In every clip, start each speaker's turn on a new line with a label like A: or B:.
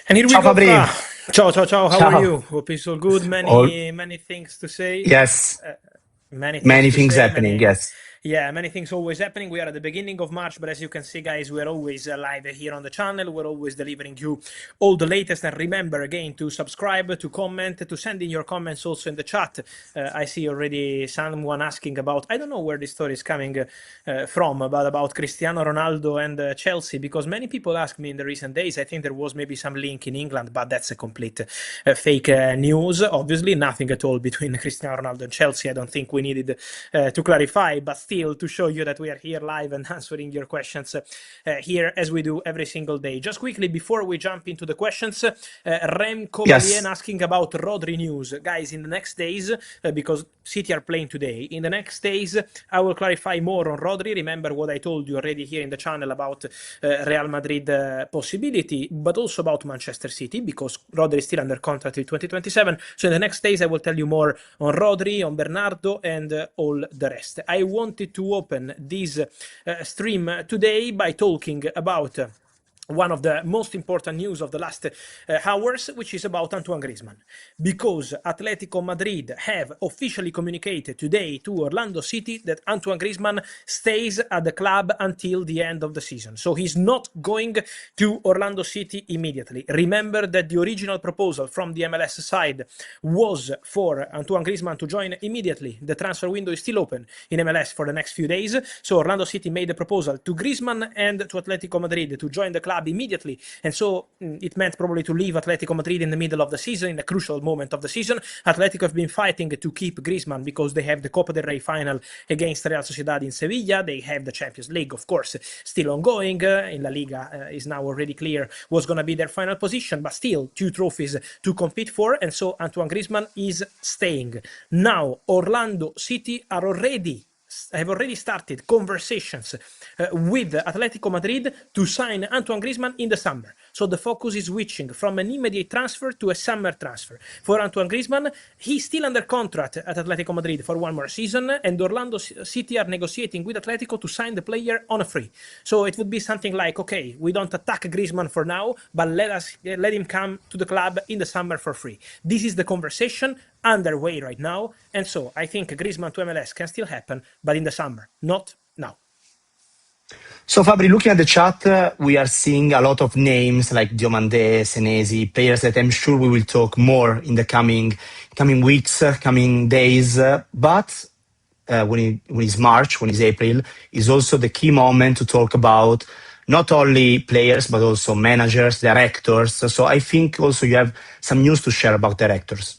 A: And here we
B: Ciao
A: go,
B: Fabri.
A: Fra. Ciao, ciao, ciao. How are
B: Ciao.
A: you? Hope it's all good.
B: All
A: Many things to say.
B: yes,
A: Uh, Many things
B: many
A: to
B: things
A: say.
B: happening. Yes.
A: Many things always happening. We are at the beginning of March, but as you can see, guys, we're always live here on the channel. We're always delivering you all the latest. And remember again to subscribe, to comment, to send in your comments also in the chat. I see already someone asking about. I don't know where this story is coming from, but about Cristiano Ronaldo and Chelsea, because many people ask me in the recent days. I think there was maybe some link in England, but that's a complete fake news. Obviously, nothing at all between Cristiano Ronaldo and Chelsea. I don't think we needed to clarify, but still to show you that we are here live and answering your questions here as we do every single day. Just quickly before we jump into the questions, Rem Kovalien
B: Yes.
A: asking about Rodri news. Guys, in the next days, because City are playing today, in the next days I will clarify more on Rodri. Remember what I told you already here in the channel about Real Madrid possibility, but also about Manchester City, because Rodri is still under contract till 2027. So in the next days I will tell you more on Rodri, on Bernardo, and all the rest. I wanted to open this stream today by talking about one of the most important news of the last hours, which is about Antoine Griezmann, because Atletico Madrid have officially communicated today to Orlando City that Antoine Griezmann stays at the club until the end of the season. So he's not going to Orlando City immediately. Remember that the original proposal from the MLS side was for Antoine Griezmann to join immediately. The transfer window is still open in MLS for the next few days. So Orlando City made a proposal to Griezmann and to Atletico Madrid to join the club immediately, and so it meant probably to leave Atletico Madrid in the middle of the season, in a crucial moment of the season. Atletico have been fighting to keep Griezmann because they have the Copa del Rey final against Real Sociedad in Sevilla. They have the Champions League, of course, still ongoing. In La Liga is now already clear what's going to be their final position, but still 2 trophies to compete for, and so Antoine Griezmann is staying. Now Orlando City have already started conversations with Atletico Madrid to sign Antoine Griezmann in the summer. So the focus is switching from an immediate transfer to a summer transfer. For Antoine Griezmann, he's still under contract at Atletico Madrid for 1 more season, and Orlando City are negotiating with Atletico to sign the player on a free. So it would be something like, okay, we don't attack Griezmann for now, but let him come to the club in the summer for free. This is the conversation underway right now, and so I think Griezmann to MLS can still happen, but in the summer, not now.
B: So Fabri, looking at the chat, we are seeing a lot of names like Diomande, Senesi, players that I'm sure we will talk more in the coming weeks, coming days. But when it's March, when it's April, is also the key moment to talk about not only players but also managers, directors. So I think also you have some news to share about directors.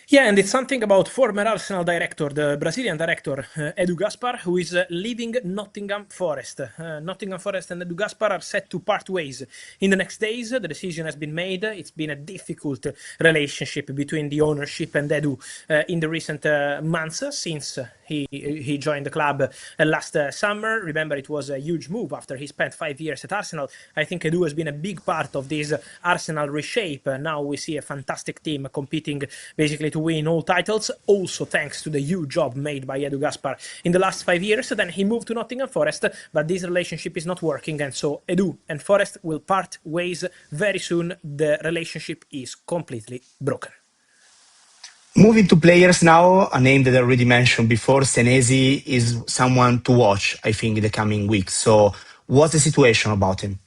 A: Yeah, and it's something about former Arsenal director, the Brazilian director, Edu Gaspar, who is leaving Nottingham Forest. Nottingham Forest and Edu Gaspar are set to part ways in the next days. The decision has been made. It's been a difficult relationship between the ownership and Edu in the recent months since he joined the club last summer. Remember, it was a huge move after he spent 5 years at Arsenal. I think Edu has been a big part of this Arsenal reshape. Now we see a fantastic team competing basically to win all titles, also thanks to the huge job made by Edu Gaspar in the last 5 years. Then he moved to Nottingham Forest, but this relationship is not working, and so Edu and Forest will part ways very soon. The relationship is completely broken.
B: Moving to players now, a name that I already mentioned before, Senesi is someone to watch, I think, in the coming weeks. So what's the situation about him?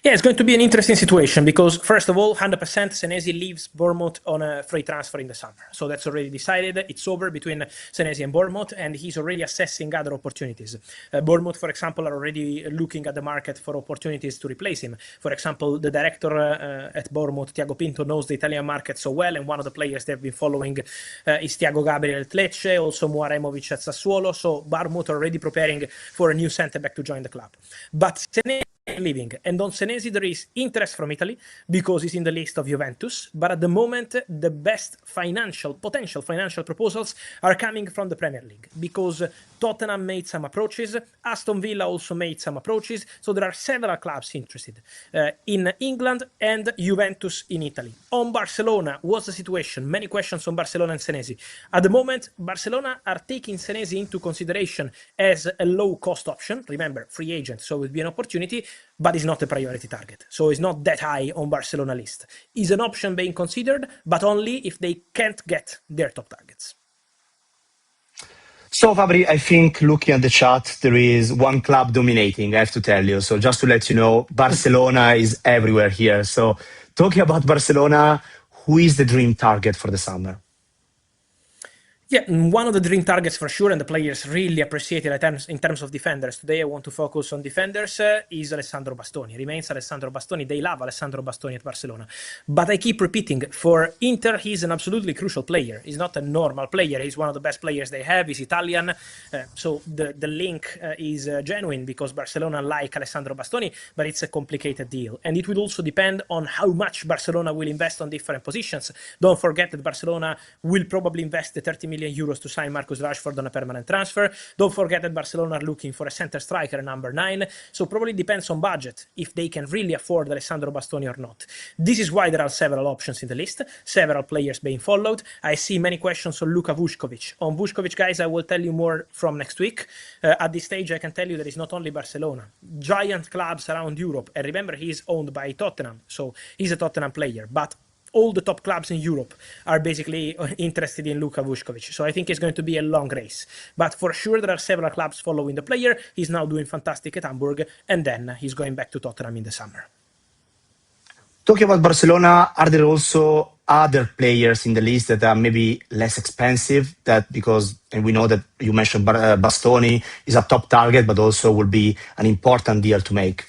A: Yeah, it's going to be an interesting situation because, first of all, 100% Senesi leaves Bournemouth on a free transfer in the summer. So that's already decided. It's over between Senesi and Bournemouth, and he's already assessing other opportunities. Bournemouth, for example, are already looking at the market for opportunities to replace him. For example, the director at Bournemouth, Tiago Pinto, knows the Italian market so well, and one of the players they've been following is Thiago Gabriel at Lecce, also Muaremovic at Sassuolo. So Bournemouth are already preparing for a new centre-back to join the club. But Senesi leaving, and on Senesi there is interest from Italy because he's in the list of Juventus, but at the moment the best potential financial proposals are coming from the Premier League because Tottenham made some approaches, Aston Villa also made some approaches, so there are several clubs interested in England and Juventus in Italy. On Barcelona, what's the situation? Many questions on Barcelona and Senesi. At the moment, Barcelona are taking Senesi into consideration as a low-cost option. Remember, free agent, so it will be an opportunity, but is not a priority target. So it's not that high on Barcelona list. Is an option being considered, but only if they can't get their top targets.
B: So, Fabri, I think looking at the chat, there is one club dominating, I have to tell you. So, just to let you know, Barcelona is everywhere here. So, talking about Barcelona, who is the dream target for the summer?
A: Yeah, one of the dream targets for sure, and the players really appreciate it in terms of defenders. Today I want to focus on defenders, is Alessandro Bastoni. Remains Alessandro Bastoni. They love Alessandro Bastoni at Barcelona. But I keep repeating, for Inter, he's an absolutely crucial player. He's not a normal player. He's one of the best players they have. He's Italian. So the link is genuine because Barcelona like Alessandro Bastoni, but it's a complicated deal. And it will also depend on how much Barcelona will invest on different positions. Don't forget that Barcelona will probably invest the 30 million euros to sign Marcus Rashford on a permanent transfer. Don't forget that Barcelona are looking for a center striker, number 9. So probably depends on budget if they can really afford Alessandro Bastoni or not. This is why there are several options in the list, several players being followed. I see many questions on Luka Vuskovic. On Vuskovic, guys, I will tell you more from next week. At this stage, I can tell you that it's not only Barcelona. Giant clubs around Europe, and remember, he's owned by Tottenham, so he's a Tottenham player, but all the top clubs in Europe are basically interested in Luka Vuskovic. So I think it's going to be a long race. But for sure, there are several clubs following the player. He's now doing fantastic at Hamburg, and then he's going back to Tottenham in the summer.
B: Talking about Barcelona, are there also other players in the list that are maybe less expensive? And we know that you mentioned Bastoni is a top target, but also will be an important deal to make.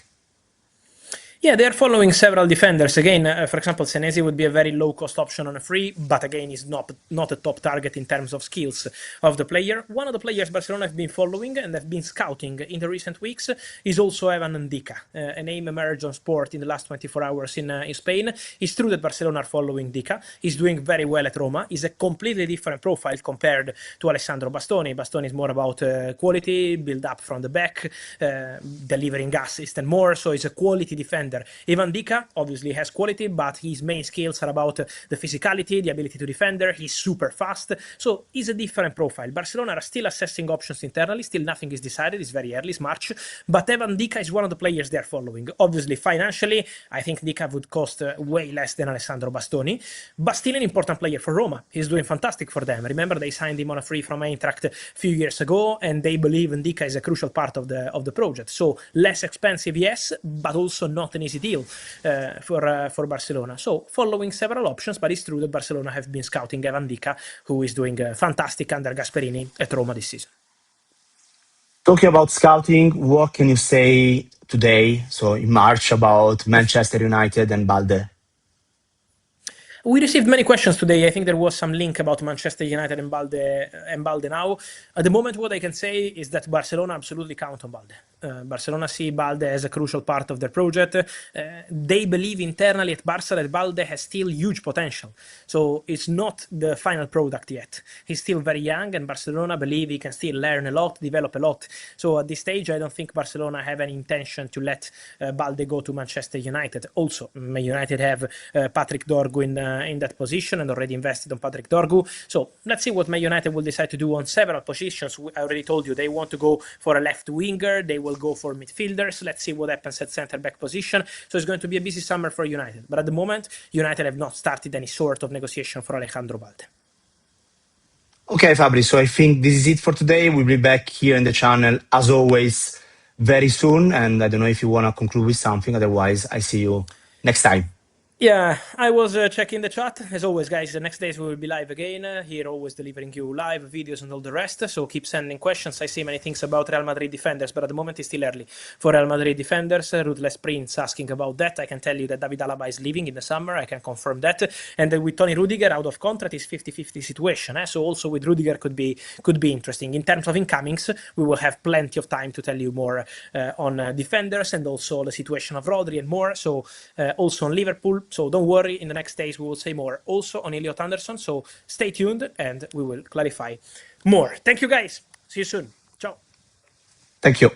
A: Yeah, they're following several defenders. Again, for example, Senesi would be a very low-cost option on a free, but again, is not a top target in terms of skills of the player. One of the players Barcelona have been following and have been scouting in the recent weeks is also Evan Ndika. A name emerged on Sport in the last 24 hours in Spain. It's true that Barcelona are following Ndika. He's doing very well at Roma. He's a completely different profile compared to Alessandro Bastoni. Bastoni is more about quality, build up from the back, delivering assist and more, so he's a quality defender. Evan Ndika obviously has quality, but his main skills are about the physicality, the ability to defend. He's super fast, so he's a different profile. Barcelona are still assessing options internally, still nothing is decided, it's very early, it's March, but Evan Ndika is one of the players they're following. Obviously, financially, I think Ndika would cost way less than Alessandro Bastoni, but still an important player for Roma. He's doing fantastic for them. Remember, they signed him on a free from Eintracht a few years ago, and they believe Ndika is a crucial part of the project. So less expensive, yes, but also not an easy deal for Barcelona. So following several options, but it's true that Barcelona have been scouting Evan Ndika, who is doing fantastic under Gasperini at Roma this season.
B: Talking about scouting, what can you say today, so in March, about Manchester United and Balde?
A: We received many questions today. I think there was some link about Manchester United and Balde now. At the moment, what I can say is that Barcelona absolutely count on Balde. Barcelona see Balde as a crucial part of their project. They believe internally at Barca that Balde has still huge potential. So it's not the final product yet. He's still very young, and Barcelona believe he can still learn a lot, develop a lot. So at this stage, I don't think Barcelona have any intention to let Balde go to Manchester United. Also, United have Patrick Dorgu in that position and already invested on Patrick Dorgu. So let's see what Man United will decide to do on several positions. I already told you they want to go for a left winger. They will go for midfielders. Let's see what happens at center back position. So it's going to be a busy summer for United. But at the moment, United have not started any sort of negotiation for Alejandro Balde.
B: Okay, Fabri, so I think this is it for today. We'll be back here in the channel, as always, very soon. And I don't know if you want to conclude with something. Otherwise, I see you next time.
A: Yeah, I was checking the chat. As always, guys, the next days we will be live again. Here, always delivering you live videos and all the rest. So keep sending questions. I see many things about Real Madrid defenders, but at the moment it's still early for Real Madrid defenders. Ruthless Prince asking about that. I can tell you that David Alaba is leaving in the summer. I can confirm that. And with Tony Rudiger out of contract, is 50-50 situation. So also with Rudiger could be interesting. In terms of incomings, we will have plenty of time to tell you more on defenders and also the situation of Rodri and more. So also on Liverpool. So don't worry, in the next days we will say more also on Elliot Anderson. So stay tuned and we will clarify more. Thank you guys. See you soon. Ciao.
B: Thank you.